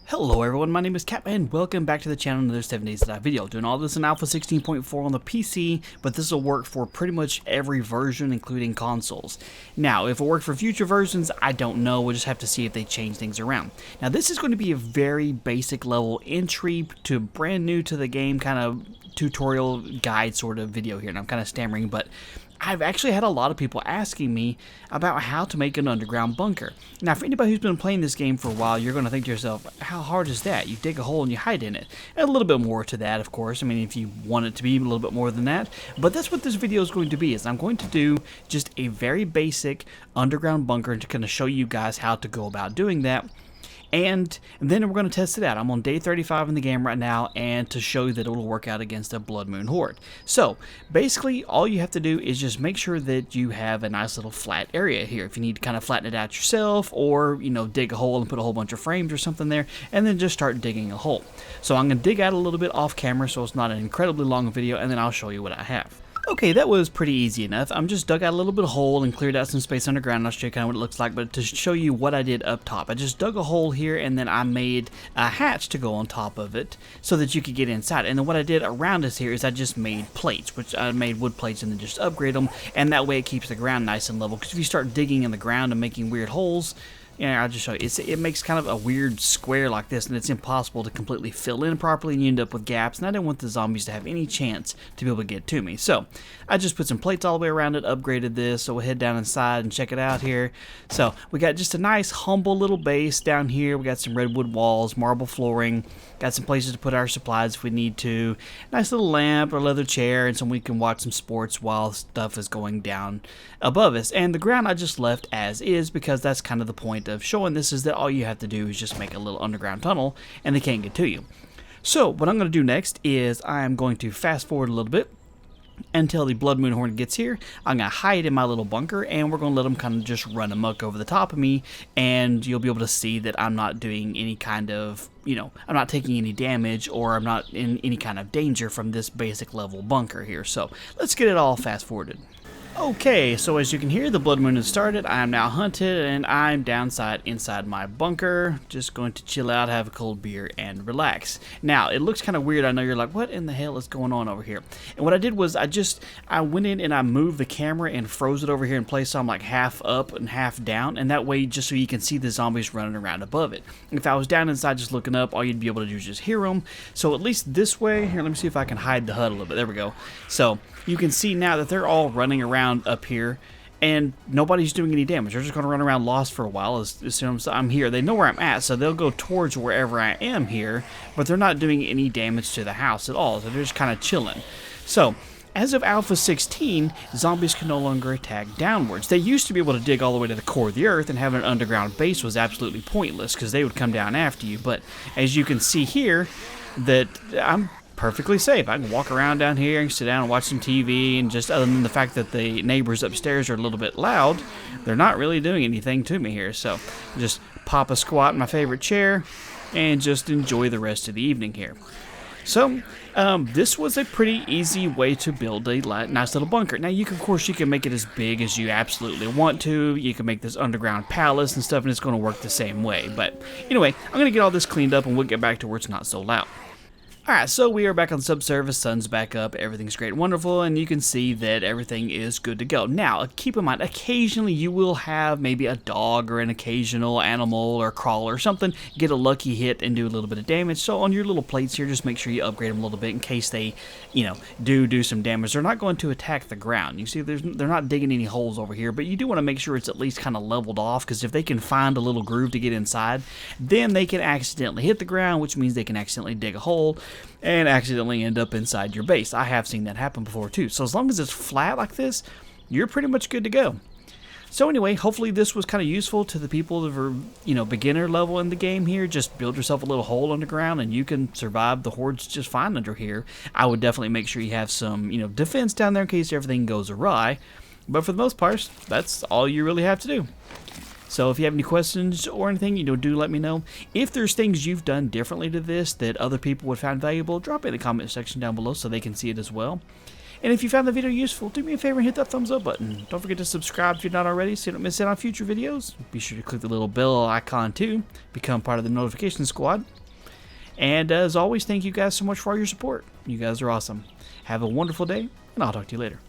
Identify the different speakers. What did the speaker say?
Speaker 1: Hello everyone, my name is Cap and welcome back to the channel. Another 7 Days to Die video. Doing all this in Alpha 16.4 on the PC, but this will work for pretty much every version including consoles. Now, if it worked for future versions, I don't know. We'll just have to see if they change things around. Now, this is going to be a very basic level entry to brand new to the game kind of tutorial guide sort of video here, and I'm kind of stammering, but I've actually had a lot of people asking me about how to make an underground bunker. Now, for anybody who's been playing this game for a while, you're going to think to yourself, how hard is that? You dig a hole and you hide in it. And a little bit more to that, of course. I mean, if you want it to be a little bit more than that. But that's what this video is going to be, is I'm going to do just a very basic underground bunker to kind of show you guys how to go about doing that. And then we're going to test it out. I'm on day 35 in the game right now, and to show you that it will work out against a Blood Moon Horde. So, basically, all you have to do is just make sure that you have a nice little flat area here. If you need to kind of flatten it out yourself, or, you know, dig a hole and put a whole bunch of frames or something there, and then just start digging a hole. So I'm going to dig out a little bit off camera so it's not an incredibly long video, and then I'll show you what I have. Okay, that was pretty easy enough. I'm just dug out a little bit of hole and cleared out some space underground, and I'll show you kind of what it looks like, but to show you what I did up top, I just dug a hole here, and then I made a hatch to go on top of it so that you could get inside. And then what I did around us here is I just made plates, which I made wood plates and then just upgrade them, and that way it keeps the ground nice and level, because if you start digging in the ground and making weird holes, yeah, I'll just show you. It makes kind of a weird square like this, and it's impossible to completely fill in properly, and you end up with gaps, and I didn't want the zombies to have any chance to be able to get to me. So, I just put some plates all the way around it, upgraded this, so we'll head down inside and check it out here. So, we got just a nice, humble little base down here. We got some redwood walls, marble flooring, got some places to put our supplies if we need to, nice little lamp or leather chair, and so we can watch some sports while stuff is going down above us. And the ground I just left as is, because that's kind of the point of showing this, is that all you have to do is just make a little underground tunnel and they can't get to you. So what I'm going to do next is I'm going to fast forward a little bit until the Blood Moon Horde gets here. I'm going to hide in my little bunker, and we're going to let them kind of just run amok over the top of me, and you'll be able to see that I'm not doing any kind of, I'm not taking any damage, or I'm not in any kind of danger from this basic level bunker here. So let's get it all fast forwarded. Okay, so as you can hear, the Blood Moon has started. I am now hunted, and I'm inside my bunker, just going to chill out, have a cold beer, and relax. Now, it looks kind of weird. I know you're like, what in the hell is going on over here? And what I did was I went in and I moved the camera and froze it over here in place, so I'm like half up and half down, and that way, just so you can see the zombies running around above it. If I was down inside just looking up, all you'd be able to do is just hear them. So at least this way, here, let me see if I can hide the HUD a little bit. There we go. So you can see now that they're all running around up here, and nobody's doing any damage. They're just going to run around lost for a while as soon as I'm here. They know where I'm at, so they'll go towards wherever I am here, but they're not doing any damage to the house at all, so they're just kind of chilling. So, as of Alpha 16, zombies can no longer attack downwards. They used to be able to dig all the way to the core of the earth, and having an underground base was absolutely pointless, because they would come down after you, but as you can see here, that I'm perfectly safe. I can walk around down here and sit down and watch some TV, and just other than the fact that the neighbors upstairs are a little bit loud, they're not really doing anything to me here. So just pop a squat in my favorite chair and just enjoy the rest of the evening here. So this was a pretty easy way to build a nice little bunker. Now, of course, you can make it as big as you absolutely want to. You can make this underground palace and stuff, and it's going to work the same way. But anyway, I'm going to get all this cleaned up, and we'll get back to where it's not so loud. Alright, so we are back on subsurface, sun's back up, everything's great and wonderful, and you can see that everything is good to go. Now, keep in mind, occasionally you will have maybe a dog or an occasional animal or crawler or something get a lucky hit and do a little bit of damage. So on your little plates here, just make sure you upgrade them a little bit in case they, do some damage. They're not going to attack the ground. You see, they're not digging any holes over here, but you do want to make sure it's at least kind of leveled off, because if they can find a little groove to get inside, then they can accidentally hit the ground, which means they can accidentally dig a hole and accidentally end up inside your base. I have seen that happen before too. So as long as it's flat like this, you're pretty much good to go. So anyway, hopefully this was kind of useful to the people that are, beginner level in the game here. Just build yourself a little hole underground and you can survive the hordes just fine under here. I would definitely make sure you have some, defense down there in case everything goes awry. But for the most part, that's all you really have to do. So if you have any questions or anything, do let me know. If there's things you've done differently to this that other people would find valuable, drop it in the comment section down below so they can see it as well. And if you found the video useful, do me a favor and hit that thumbs up button. Don't forget to subscribe if you're not already so you don't miss out on future videos. Be sure to click the little bell icon too, become part of the notification squad. And as always, thank you guys so much for all your support. You guys are awesome. Have a wonderful day, and I'll talk to you later.